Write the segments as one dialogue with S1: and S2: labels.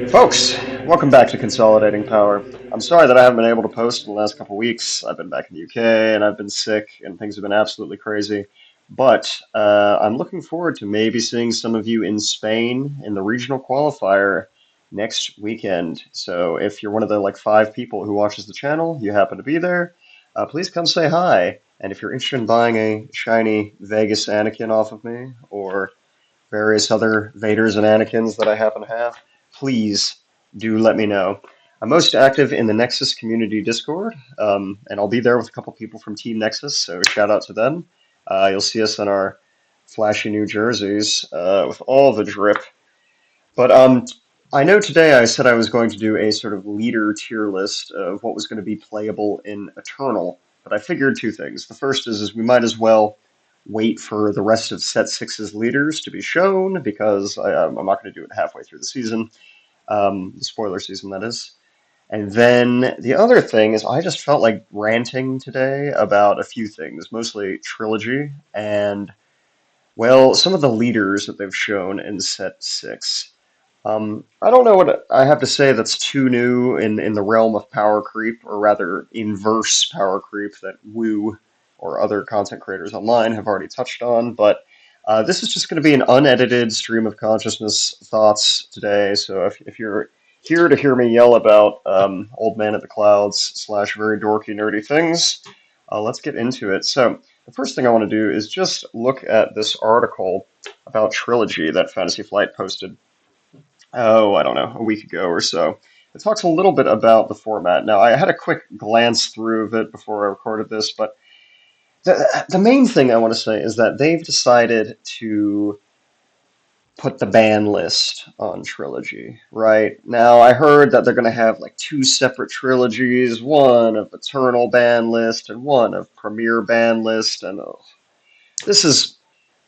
S1: Folks, welcome back to Consolidating Power. I'm sorry that I haven't been able to post in the last couple weeks. I've been back in the UK and I've been sick and things have been absolutely crazy. But I'm looking forward to maybe seeing some of you in Spain in the regional qualifier next weekend. So if you're one of the like 5 people who watches the channel, you happen to be there, please come say hi. And if you're interested in buying a shiny Vegas Anakin off of me or various other Vaders and Anakins that I happen to have, please do let me know. I'm most active in the Nexus community Discord, and I'll be there with a couple people from Team Nexus, so shout out to them. You'll see us in our flashy new jerseys with all the drip. But I know today I said I was going to do a sort of leader tier list of what was going to be playable in Eternal, but I figured 2 things. The first is we might as well wait for the rest of Set Six's leaders to be shown because I'm not going to do it halfway through the season, the spoiler season, that is. And then the other thing is I just felt like ranting today about a few things, mostly Trilogy and, well, some of the leaders that they've shown in Set 6. I don't know what I have to say that's too new in the realm of power creep, or rather inverse power creep that Woo or other content creators online have already touched on, but this is just going to be an unedited stream of consciousness thoughts today, so if you're here to hear me yell about Old Man at the Clouds slash very dorky nerdy things, let's get into it. So the first thing I want to do is just look at this article about Trilogy that Fantasy Flight posted, oh, I don't know, a week ago or so. It talks a little bit about the format. Now, I had a quick glance through of it before I recorded this, but the main thing I want to say is that they've decided to put the ban list on Trilogy, right? Now, I heard that they're going to have like 2 separate trilogies, one of Eternal ban list and one of Premier ban list, and this is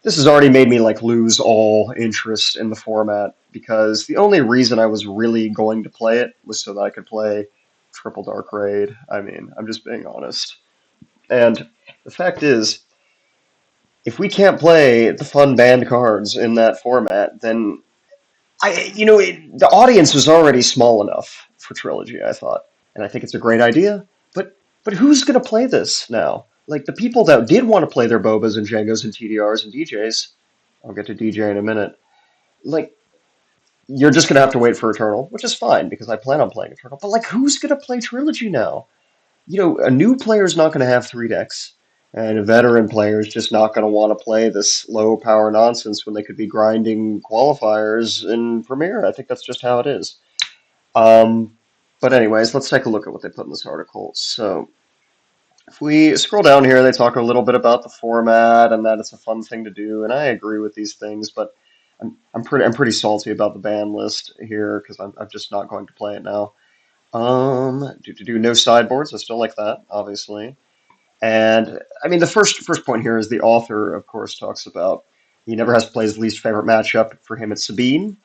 S1: this has already made me like lose all interest in the format because the only reason I was really going to play it was so that I could play Triple Dark Raid. I mean, I'm just being honest. And the fact is, if we can't play the fun banned cards in that format, then the audience was already small enough for Trilogy, I thought, and I think it's a great idea. But who's gonna play this now? Like the people that did want to play their Bobas and Jangos and TDRs and DJs, I'll get to DJ in a minute. Like you're just gonna have to wait for Eternal, which is fine because I plan on playing Eternal. But like, who's gonna play Trilogy now? A new player's not gonna have 3 decks, and a veteran player's just not gonna want to play this low power nonsense when they could be grinding qualifiers in Premier. I think that's just how it is. Um, but anyways, let's take a look at what they put in this article. So if we scroll down here, they talk a little bit about the format and that it's a fun thing to do, and I agree with these things. But I'm pretty salty about the ban list here because I'm just not going to play it now. Do no sideboards. I still like that, obviously. And I mean, the first point here is the author, of course, talks about he never has to play his least favorite matchup. For him, it's Sabine.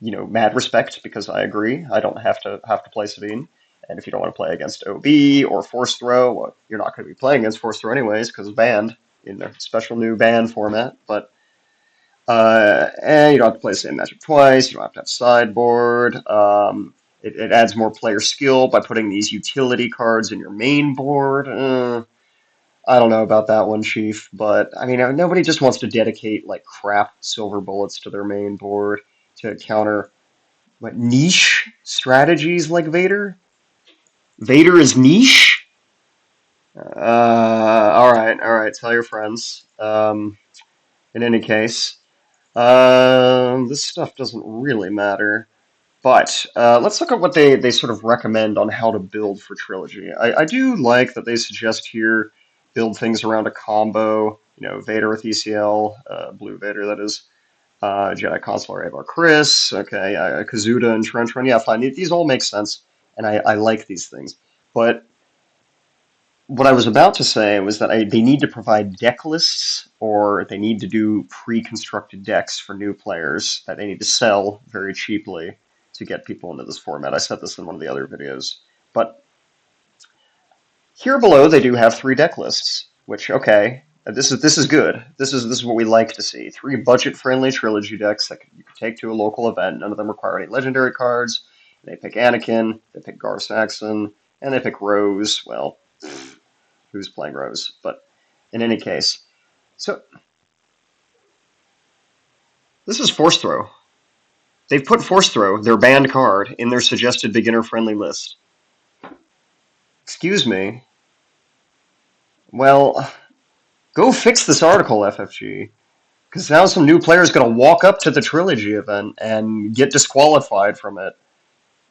S1: Mad respect because I agree. I don't have to play Sabine. And if you don't want to play against OB or Force Throw, well, you're not going to be playing against Force Throw anyways because it's banned in the special new ban format. But and you don't have to play the same matchup twice. You don't have to have sideboard. It adds more player skill by putting these utility cards in your main board. I don't know about that one, Chief, but I mean, nobody just wants to dedicate like crap silver bullets to their main board to counter what niche strategies like Vader. Vader is niche. All right. Tell your friends. In any case, this stuff doesn't really matter. But let's look at what they sort of recommend on how to build for Trilogy. I do like that they suggest here build things around a combo. Vader with ECL, Blue Vader, that is. Jedi Consular Avar Chris, okay, Kazuda and Trench Run, yeah, fine. These all make sense, and I like these things. But what I was about to say was that they need to provide deck lists, or they need to do pre-constructed decks for new players that they need to sell very cheaply to get people into this format. I said this in one of the other videos. But here below, they do have 3 deck lists, which, okay, This is good. This is what we like to see. Three budget-friendly trilogy decks that you can take to a local event. None of them require any legendary cards. They pick Anakin, they pick Gar Saxon, and they pick Rose. Well, who's playing Rose? But in any case, so this is Force Throw. They've put Force Throw, their banned card, in their suggested beginner-friendly list. Excuse me. Well, go fix this article, FFG. Because now some new player's going to walk up to the Trilogy event and get disqualified from it.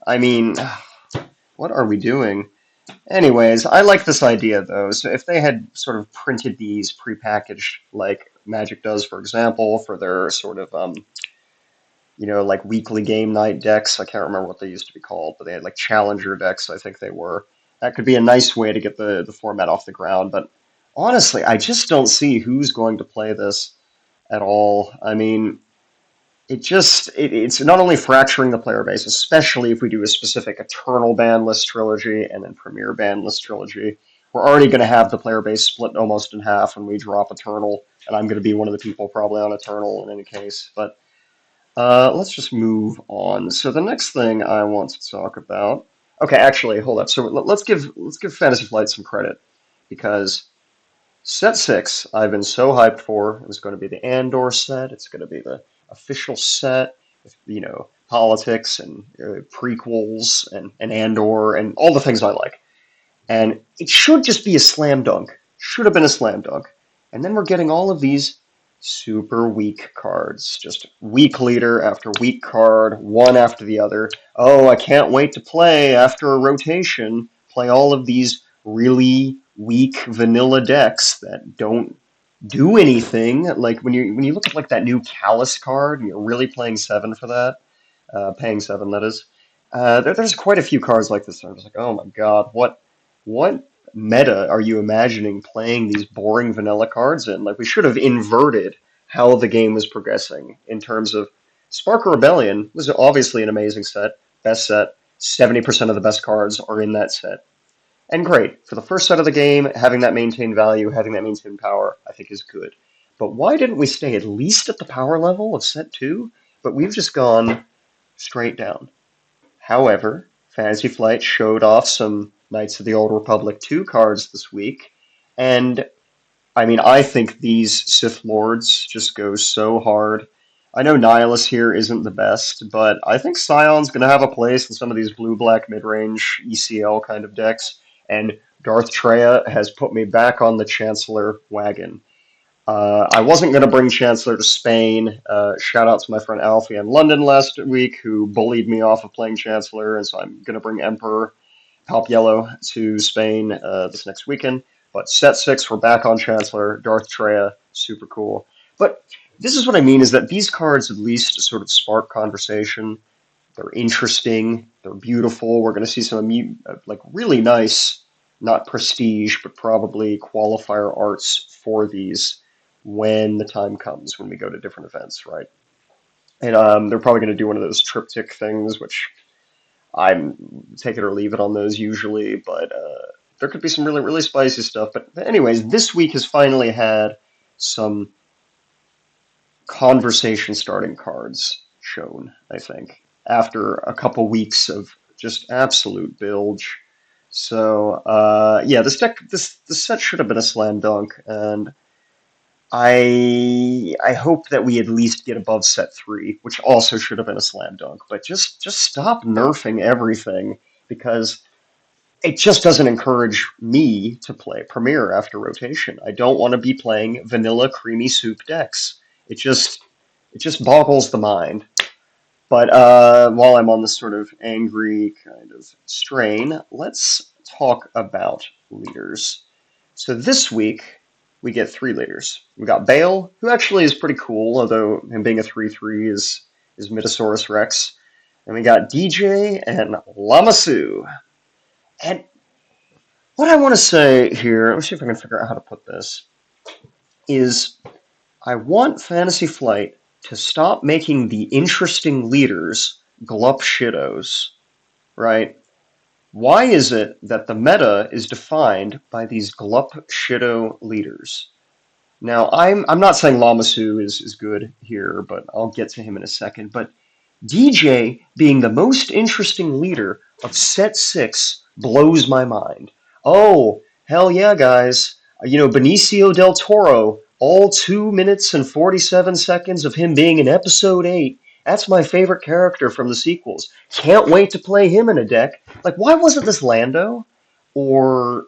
S1: I mean, what are we doing? Anyways, I like this idea, though. So if they had sort of printed these prepackaged, like Magic does, for example, for their sort of, like weekly game night decks. I can't remember what they used to be called, but they had like challenger decks, I think they were. That could be a nice way to get the format off the ground. But honestly, I just don't see who's going to play this at all. I mean, it's not only fracturing the player base, especially if we do a specific Eternal ban list trilogy and then Premier ban list trilogy. We're already going to have the player base split almost in half when we drop Eternal, and I'm going to be one of the people probably on Eternal in any case. But let's just move on. So the next thing I want to talk about. Okay, actually, hold up. So let's give Fantasy Flight some credit because Set 6, I've been so hyped for. It was going to be the Andor set. It's going to be the official set with, politics and prequels and Andor and all the things I like. And it should just be a slam dunk. Should have been a slam dunk. And then we're getting all of these super weak cards. Just weak leader after weak card, one after the other. Oh, I can't wait to play after a rotation. Play all of these really weak vanilla decks that don't do anything. Like when you look at like that new Callus card and you're really playing 7 for that, paying 7 that is. There's quite a few cards like this. I'm just like, oh my god, what meta are you imagining playing these boring vanilla cards in? Like we should have inverted how the game was progressing in terms of Spark of Rebellion was obviously an amazing set, best set. 70% of the best cards are in that set. And great, for the first set of the game, having that maintained value, having that maintained power, I think is good. But why didn't we stay at least at the power level of set 2? But we've just gone straight down. However, Fantasy Flight showed off some Knights of the Old Republic 2 cards this week, and I mean, I think these Sith Lords just go so hard. I know Nihilus here isn't the best, but I think Scion's going to have a place in some of these blue-black mid-range ECL kind of decks, and Darth Treya has put me back on the Chancellor wagon. I wasn't going to bring Chancellor to Spain. Shout out to my friend Alfie in London last week who bullied me off of playing Chancellor, and so I'm going to bring Emperor Palp Yellow to Spain this next weekend. But set 6, we're back on Chancellor, Darth Treya, super cool. But this is what I mean, is that these cards at least sort of spark conversation. They're interesting, they're beautiful. We're going to see some like really nice, not prestige, but probably qualifier arts for these when the time comes, when we go to different events, right? And they're probably going to do one of those triptych things, which I'm take it or leave it on those usually, but there could be some really, really spicy stuff. But anyways, this week has finally had some conversation starting cards shown, I think, after a couple weeks of just absolute bilge. So yeah, this set should have been a slam dunk, and I hope that we at least get above set 3, which also should have been a slam dunk. But just stop nerfing everything because it just doesn't encourage me to play Premier after rotation. I don't want to be playing vanilla creamy soup decks. It just boggles the mind. But while I'm on this sort of angry kind of strain, let's talk about leaders. So this week we get 3 leaders. We got Bale, who actually is pretty cool, although him being a 3/3 is Mitasaurus Rex. And we got DJ and Lamassu. And what I want to say here, let me see if I can figure out how to put this, is I want Fantasy Flight to stop making the interesting leaders Glup Shittos, right? Why is it that the meta is defined by these Glup Shitto leaders? Now, I'm not saying Lamasu is good here, but I'll get to him in a second. But DJ being the most interesting leader of set six blows my mind. Oh, hell yeah, guys. Benicio del Toro, all 2 minutes and 47 seconds of him being in episode 8. That's my favorite character from the sequels. Can't wait to play him in a deck. Like, why wasn't this Lando? Or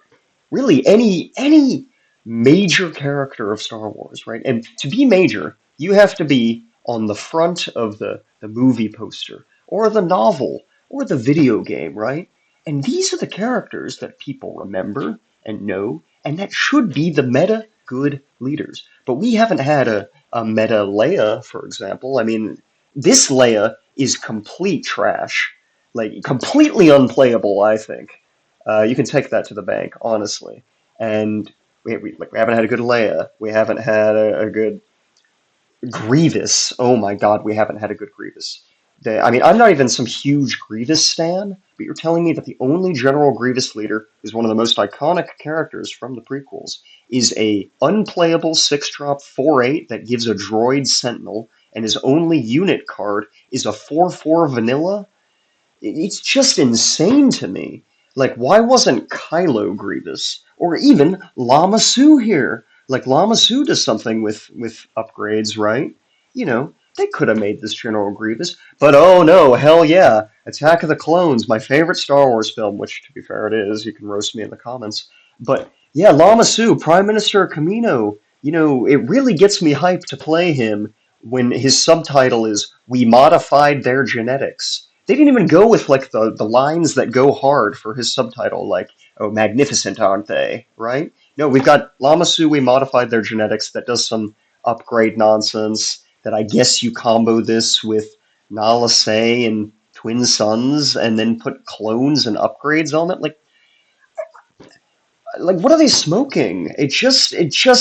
S1: really any major character of Star Wars, right? And to be major, you have to be on the front of the movie poster or the novel or the video game, right? And these are the characters that people remember and know, and that should be the meta good leaders. But we haven't had a meta Leia, for example. I mean, this Leia is complete trash, like completely unplayable, I think. You can take that to the bank, honestly. And we haven't had a good Leia. We haven't had a good Grievous. Oh my God, we haven't had a good Grievous. I mean, I'm not even some huge Grievous stan, but you're telling me that the only General Grievous leader, who's one of the most iconic characters from the prequels, is a unplayable 6-drop 4/8 that gives a droid sentinel, and his only unit card is a 4/4 vanilla? It's just insane to me. Like, why wasn't Kylo Grievous or even Lama Su here? Like, Lama Su does something with upgrades, right? They could have made this General Grievous, but oh no, hell yeah! Attack of the Clones, my favorite Star Wars film, which to be fair it is. You can roast me in the comments, but yeah, Lama Su, Prime Minister Kamino. It really gets me hyped to play him when his subtitle is "We modified their genetics." They didn't even go with like the lines that go hard for his subtitle, like "Oh, magnificent, aren't they?" Right? No, we've got Lama Su. We modified their genetics that does some upgrade nonsense. That I guess you combo this with Nala Se and Twin Suns, and then put clones and upgrades on it. Like what are they smoking? It just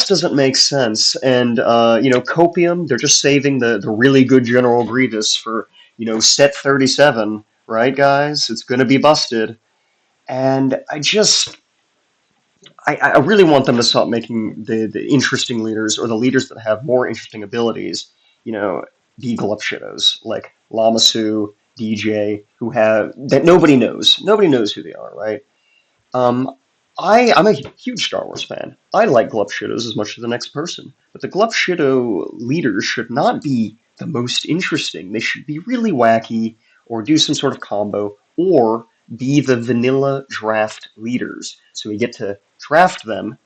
S1: doesn't make sense. And copium, they're just saving the really good General Grievous for set 37, right, guys? It's gonna be busted. And I really want them to stop making the interesting leaders or the leaders that have more interesting abilities, you know, be Glup Shittos like Lamasu, DJ, who have that nobody knows. Nobody knows who they are, right? Um, I'm a huge Star Wars fan. I like Glup Shittos as much as the next person, but the Glup Shitto leaders should not be the most interesting. They should be really wacky, or do some sort of combo, or be the vanilla draft leaders. So we get to draft them,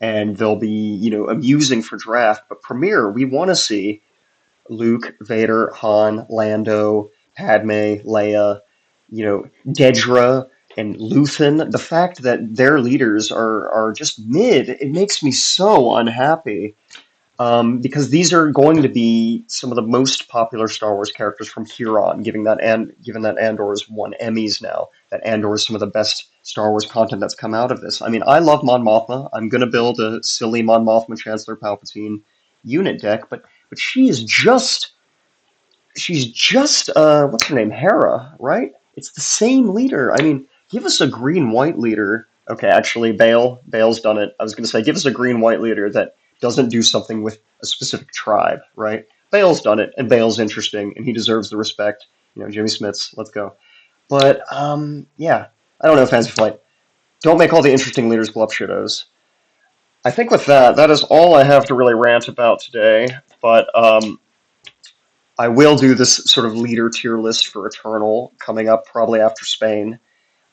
S1: and they'll be amusing for draft. But Premiere, we want to see Luke, Vader, Han, Lando, Padme, Leia, Dedra and Luthen. The fact that their leaders are just mid, it makes me so unhappy. Because these are going to be some of the most popular Star Wars characters from here on, given that Andor's won Emmys now, that Andor is some of the best Star Wars content that's come out of this. I mean, I love Mon Mothma. I'm gonna build a silly Mon Mothma Chancellor Palpatine unit deck, but she's just what's her name? Hera, right? It's the same leader. I mean, give us a green white leader. Okay, actually, Bale's done it. I was gonna say, give us a green white leader that doesn't do something with a specific tribe, right? Bale's done it, and Bale's interesting, and he deserves the respect. Jimmy Smits, let's go. But yeah, I don't know, Fantasy Flight. Don't make all the interesting leaders Glup Shittos. I think with that, that is all I have to really rant about today. But I will do this sort of leader tier list for Eternal coming up probably after Spain.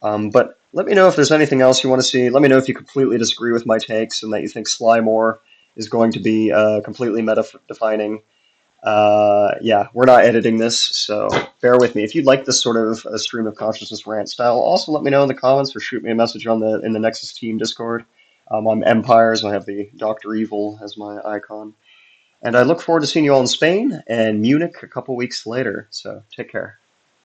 S1: But let me know if there's anything else you want to see. Let me know if you completely disagree with my takes and that you think Slymore is going to be completely meta-defining. Yeah, we're not editing this, so bear with me. If you'd like this sort of stream of consciousness rant style, also let me know in the comments or shoot me a message in the Nexus Team Discord. I'm Empires. I have the Doctor Evil as my icon. And I look forward to seeing you all in Spain and Munich a couple weeks later. So take care.